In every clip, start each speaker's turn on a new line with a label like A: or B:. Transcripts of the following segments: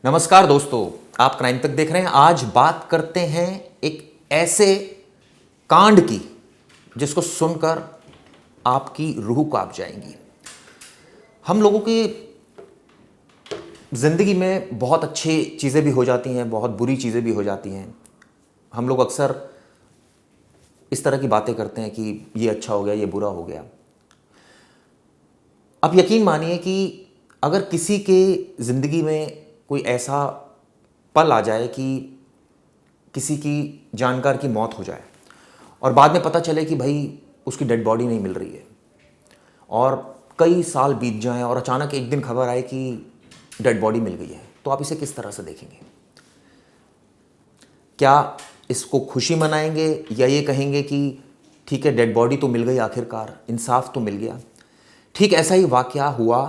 A: नमस्कार दोस्तों, आप क्राइम तक देख रहे हैं। आज बात करते हैं एक ऐसे कांड की जिसको सुनकर आपकी रूह कांप जाएंगी। हम लोगों की ज़िंदगी में बहुत अच्छी चीज़ें भी हो जाती हैं, बहुत बुरी चीज़ें भी हो जाती हैं। हम लोग अक्सर इस तरह की बातें करते हैं कि ये अच्छा हो गया, ये बुरा हो गया। अब यकीन मानिए कि अगर किसी के ज़िंदगी में कोई ऐसा पल आ जाए कि किसी की जानकार की मौत हो जाए और बाद में पता चले कि भाई उसकी डेड बॉडी नहीं मिल रही है और कई साल बीत जाएं और अचानक एक दिन खबर आए कि डेड बॉडी मिल गई है, तो आप इसे किस तरह से देखेंगे? क्या इसको खुशी मनाएंगे या ये कहेंगे कि ठीक है, डेड बॉडी तो मिल गई, आखिरकार इंसाफ तो मिल गया। ठीक ऐसा ही वाकया हुआ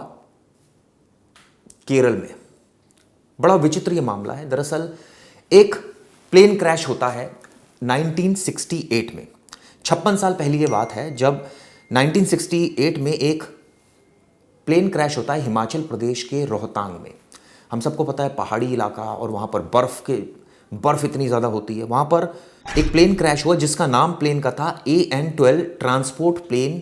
A: केरल में। बड़ा विचित्र ये मामला है। दरअसल एक प्लेन क्रैश होता है 1968 में। 56 साल पहले ये बात है जब 1968 में एक प्लेन क्रैश होता है हिमाचल प्रदेश के रोहतांग में। हम सबको पता है पहाड़ी इलाका और वहाँ पर बर्फ़ इतनी ज़्यादा होती है। वहाँ पर एक प्लेन क्रैश हुआ जिसका नाम प्लेन का था AN-12 ट्रांसपोर्ट प्लेन,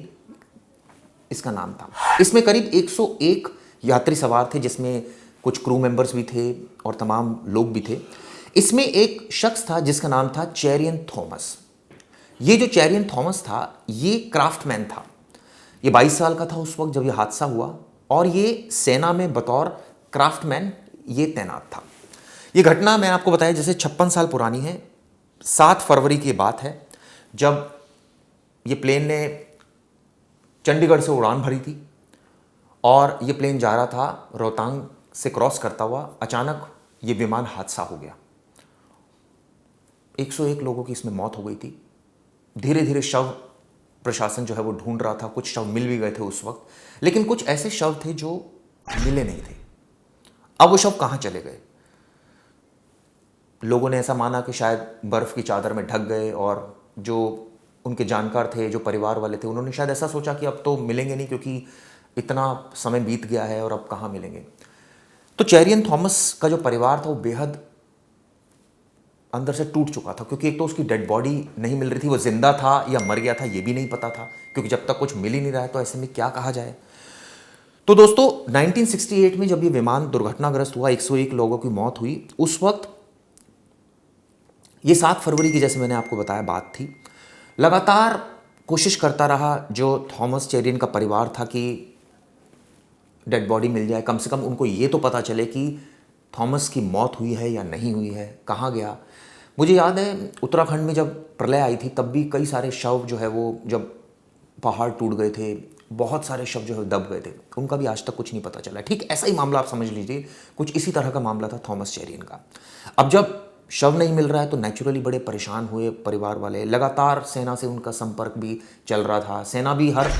A: इसका नाम था। इसमें करीब 101 यात्री सवार थे, जिसमें कुछ क्रू मेंबर्स भी थे और तमाम लोग भी थे। इसमें एक शख्स था जिसका नाम था चेरियन थॉमस। ये जो चेरियन थॉमस था ये क्राफ्टमैन था। ये 22 साल का था उस वक्त जब ये हादसा हुआ और ये सेना में बतौर क्राफ्टमैन ये तैनात था। ये घटना मैंने आपको बताया जैसे 56 साल पुरानी है। 7 फरवरी की बात है जब ये प्लेन ने चंडीगढ़ से उड़ान भरी थी और ये प्लेन जा रहा था रोहतांग से क्रॉस करता हुआ। अचानक ये विमान हादसा हो गया। 101 लोगों की इसमें मौत हो गई थी। धीरे धीरे शव प्रशासन जो है वो ढूंढ रहा था। कुछ शव मिल भी गए थे उस वक्त, लेकिन कुछ ऐसे शव थे जो मिले नहीं थे। अब वो शव कहां चले गए? लोगों ने ऐसा माना कि शायद बर्फ की चादर में ढक गए और जो उनके जानकार थे, जो परिवार वाले थे, उन्होंने शायद ऐसा सोचा कि अब तो मिलेंगे नहीं क्योंकि इतना समय बीत गया है और अब कहाँ मिलेंगे। तो चेरियन थॉमस का जो परिवार था वो बेहद अंदर से टूट चुका था, क्योंकि एक तो उसकी डेड बॉडी नहीं मिल रही थी, वो जिंदा था या मर गया था ये भी नहीं पता था, क्योंकि जब तक कुछ मिल ही नहीं रहा है तो ऐसे में क्या कहा जाए। तो दोस्तों 1968 में जब ये विमान दुर्घटनाग्रस्त हुआ, 101 लोगों की मौत हुई, उस वक्त ये 7 फरवरी की जैसे मैंने आपको बताया बात थी। लगातार कोशिश करता रहा जो थॉमस चेरियन का परिवार था कि डेड बॉडी मिल जाए, कम से कम उनको ये तो पता चले कि थॉमस की मौत हुई है या नहीं हुई है, कहाँ गया। मुझे याद है उत्तराखंड में जब प्रलय आई थी तब भी कई सारे शव जो है वो, जब पहाड़ टूट गए थे, बहुत सारे शव जो है दब गए थे, उनका भी आज तक कुछ नहीं पता चला। ठीक ऐसा ही मामला आप समझ लीजिए, कुछ इसी तरह का मामला था थॉमस चेरियन का। अब जब शव नहीं मिल रहा है तो नेचुरली बड़े परेशान हुए परिवार वाले। लगातार सेना से उनका संपर्क भी चल रहा था। सेना भी हर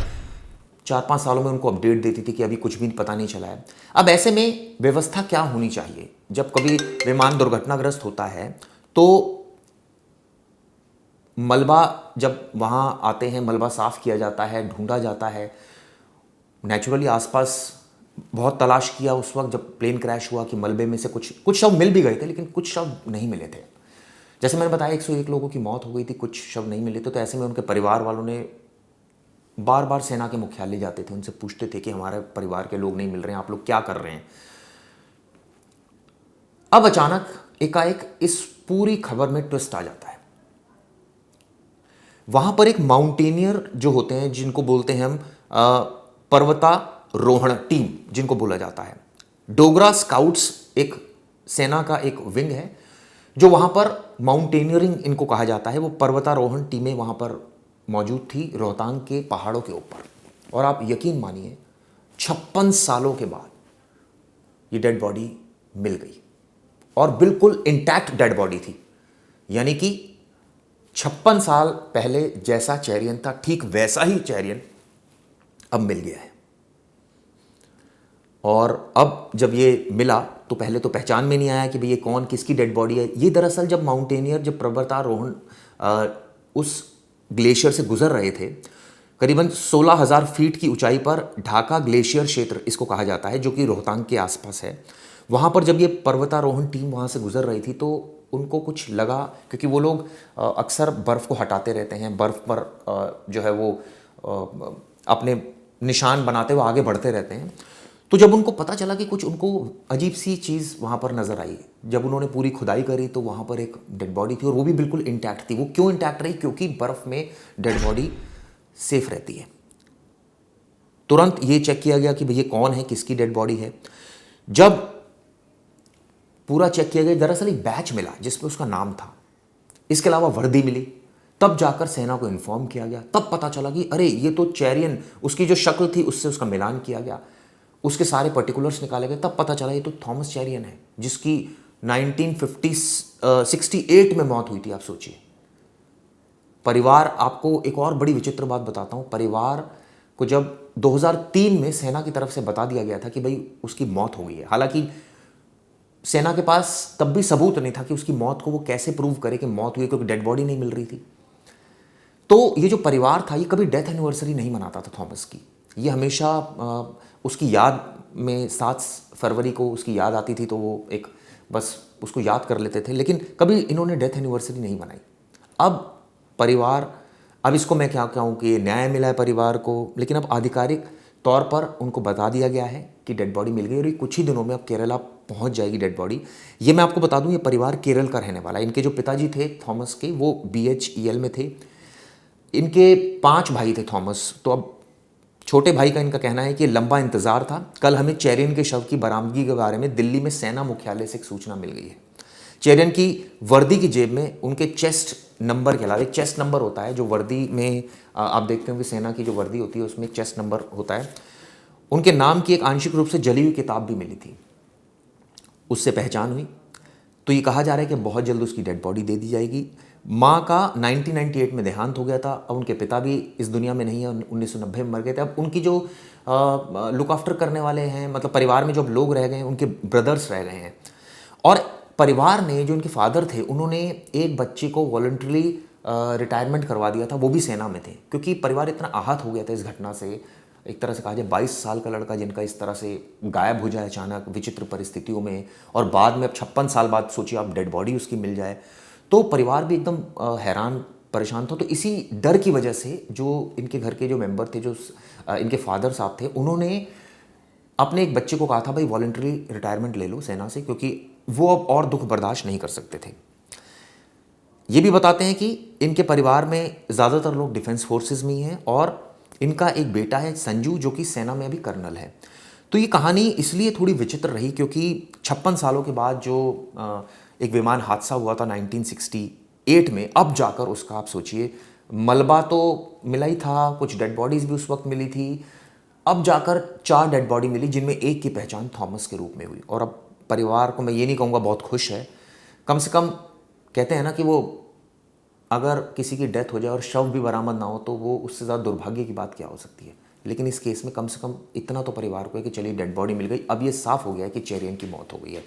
A: 4-5 सालों में उनको अपडेट देती थी कि अभी कुछ भी पता नहीं चला है। अब ऐसे में व्यवस्था क्या होनी चाहिए? जब कभी विमान दुर्घटनाग्रस्त होता है तो मलबा जब वहाँ आते हैं, मलबा साफ़ किया जाता है, ढूंढा जाता है। नेचुरली आसपास बहुत तलाश किया उस वक्त जब प्लेन क्रैश हुआ कि मलबे में से कुछ शव मिल भी गए थे, लेकिन कुछ शव नहीं मिले थे। जैसे मैंने बताया 101 लोगों की मौत हो गई थी, कुछ शव नहीं मिले थे। तो ऐसे में उनके परिवार वालों ने बार बार सेना के मुख्यालय जाते थे, उनसे पूछते थे कि हमारे परिवार के लोग नहीं मिल रहे हैं, आप लोग क्या कर रहे हैं। अब अचानक एकाएक इस पूरी खबर में ट्विस्ट आ जाता है। वहां पर एक माउंटेनियर जो होते हैं, जिनको बोलते हैं हम पर्वतारोहण टीम जिनको बोला जाता है, डोगरा स्काउट्स एक सेना का एक विंग है जो वहां पर माउंटेनियरिंग इनको कहा जाता है। वो पर्वतारोहण टीमें वहां पर मौजूद थी रोहतांग के पहाड़ों के ऊपर। और आप यकीन मानिए 56 सालों के बाद ये डेड बॉडी मिल गई और बिल्कुल इंटैक्ट डेड बॉडी थी। यानी कि 56 साल पहले जैसा चेरियन था ठीक वैसा ही चेरियन अब मिल गया है। और अब जब ये मिला तो पहले तो पहचान में नहीं आया कि भाई ये कौन, किसकी डेड बॉडी है। ये दरअसल जब माउंटेनियर जब पर्वतारोहण उस ग्लेशियर से गुजर रहे थे, करीबन 16,000 फीट की ऊंचाई पर ढाका ग्लेशियर क्षेत्र इसको कहा जाता है, जो कि रोहतांग के आसपास है। वहाँ पर जब ये पर्वतारोहण टीम वहाँ से गुजर रही थी तो उनको कुछ लगा, क्योंकि वो लोग अक्सर बर्फ़ को हटाते रहते हैं, बर्फ़ पर जो है वो अपने निशान बनाते हुए आगे बढ़ते रहते हैं। तो जब उनको पता चला कि कुछ उनको अजीब सी चीज़ वहाँ पर नज़र आई, जब उन्होंने पूरी खुदाई करी तो वहाँ पर एक डेड बॉडी थी और वो भी बिल्कुल इंटैक्ट थी। वो क्यों इंटैक्ट रही? क्योंकि बर्फ़ में डेड बॉडी सेफ रहती है। तुरंत ये चेक किया गया कि भैया कौन है, किसकी डेड बॉडी है। जब पूरा चेक किया गया, दरअसल एक बैच मिला जिसमें उसका नाम था, इसके अलावा वर्दी मिली। तब जाकर सेना को इन्फॉर्म किया गया, तब पता चला कि अरे ये तो चेरियन, उसकी जो शक्ल थी उससे उसका मिलान किया गया, उसके सारे पर्टिकुलर्स निकाले गए। तब पता चला ये तो थॉमस चेरियन है जिसकी 1968 में मौत हुई थी। आप सोचिए। परिवार, आपको एक और बड़ी विचित्र बात बताता हूँ, परिवार को जब 2003 में सेना की तरफ से बता दिया गया था कि भाई उसकी मौत हो गई है, हालांकि सेना के पास तब भी सबूत नहीं था कि उसकी मौत को वो कैसे प्रूव करे कि मौत हुई, क्योंकि डेड बॉडी नहीं मिल रही थी। तो ये जो परिवार था ये कभी डेथ एनिवर्सरी नहीं मनाता था थॉमस की। ये हमेशा उसकी याद में 7 फरवरी को उसकी याद आती थी तो वो एक बस उसको याद कर लेते थे, लेकिन कभी इन्होंने डेथ एनिवर्सरी नहीं मनाई। अब परिवार, अब इसको मैं क्या कहूँ कि न्याय मिला है परिवार को, लेकिन अब आधिकारिक तौर पर उनको बता दिया गया है कि डेड बॉडी मिल गई और ये कुछ ही दिनों में अब केरला पहुंच जाएगी डेड बॉडी। ये मैं आपको बता दूं, ये परिवार केरल का रहने वाला है। इनके जो पिताजी थे थॉमस के, वो BHEL में थे। इनके 5 भाई थे थॉमस। तो अब छोटे भाई का इनका कहना है कि लंबा इंतजार था, कल हमें चेरियन के शव की बरामदगी के बारे में दिल्ली में सेना मुख्यालय से एक सूचना मिल गई है। चेरियन की वर्दी की जेब में उनके चेस्ट नंबर के अलावा, एक चेस्ट नंबर होता है जो वर्दी में आप देखते हो कि सेना की जो वर्दी होती है उसमें एक चेस्ट नंबर होता है, उनके नाम की एक आंशिक रूप से जली हुई किताब भी मिली थी, उससे पहचान हुई। तो ये कहा जा रहा है कि बहुत जल्द उसकी डेड बॉडी दे दी जाएगी। माँ का 1998 में देहांत हो गया था, अब उनके पिता भी इस दुनिया में नहीं है, 1990 में मर गए थे। अब उनकी जो लुक आफ्टर करने वाले हैं, मतलब परिवार में जो लोग रह गए हैं, उनके ब्रदर्स रह गए हैं। और परिवार ने, जो उनके फादर थे, उन्होंने एक बच्चे को वॉलंटरी रिटायरमेंट करवा दिया था, वो भी सेना में थे, क्योंकि परिवार इतना आहत हो गया था इस घटना से। एक तरह से कहा जाए 22 साल का लड़का जिनका इस तरह से गायब हो जाए अचानक विचित्र परिस्थितियों में, और बाद में अब 56 साल बाद सोचिए आप डेड बॉडी उसकी मिल जाए, तो परिवार भी एकदम हैरान परेशान था। तो इसी डर की वजह से जो इनके घर के जो मेंबर थे, जो इनके फादर साहब थे, उन्होंने अपने एक बच्चे को कहा था भाई वॉलंटरी रिटायरमेंट ले लो सेना से, क्योंकि वो अब और दुख बर्दाश्त नहीं कर सकते थे। ये भी बताते हैं कि इनके परिवार में ज़्यादातर लोग डिफेंस फोर्सेस में ही हैं और इनका एक बेटा है संजू, जो कि सेना में अभी कर्नल है। तो ये कहानी इसलिए थोड़ी विचित्र रही क्योंकि 56 सालों के बाद जो एक विमान हादसा हुआ था 1968 में, अब जाकर उसका आप सोचिए, मलबा तो मिला ही था, कुछ डेड बॉडीज़ भी उस वक्त मिली थी, अब जाकर 4 डेड बॉडी मिली जिनमें एक की पहचान थॉमस के रूप में हुई। और अब परिवार को मैं ये नहीं कहूँगा बहुत खुश है, कम से कम कहते हैं ना कि वो अगर किसी की डेथ हो जाए और शव भी बरामद ना हो तो वो उससे ज़्यादा दुर्भाग्य की बात क्या हो सकती है। लेकिन इस केस में कम से कम इतना तो परिवार को है कि चलिए डेड बॉडी मिल गई, अब ये साफ हो गया है कि चेरियन की मौत हो गई है।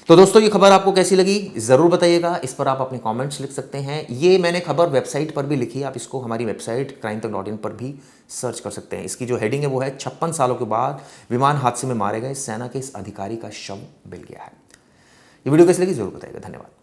A: तो दोस्तों ये खबर आपको कैसी लगी ज़रूर बताइएगा, इस पर आप अपने कमेंट्स लिख सकते हैं। ये मैंने खबर वेबसाइट पर भी लिखी है, आप इसको हमारी वेबसाइट crimetech.in पर भी सर्च कर सकते हैं। इसकी जो हेडिंग है वो है 56 सालों के बाद विमान हादसे में मारे गए सेना के इस अधिकारी का शव मिल गया है। ये वीडियो कैसी लगी ज़रूर बताइएगा। धन्यवाद।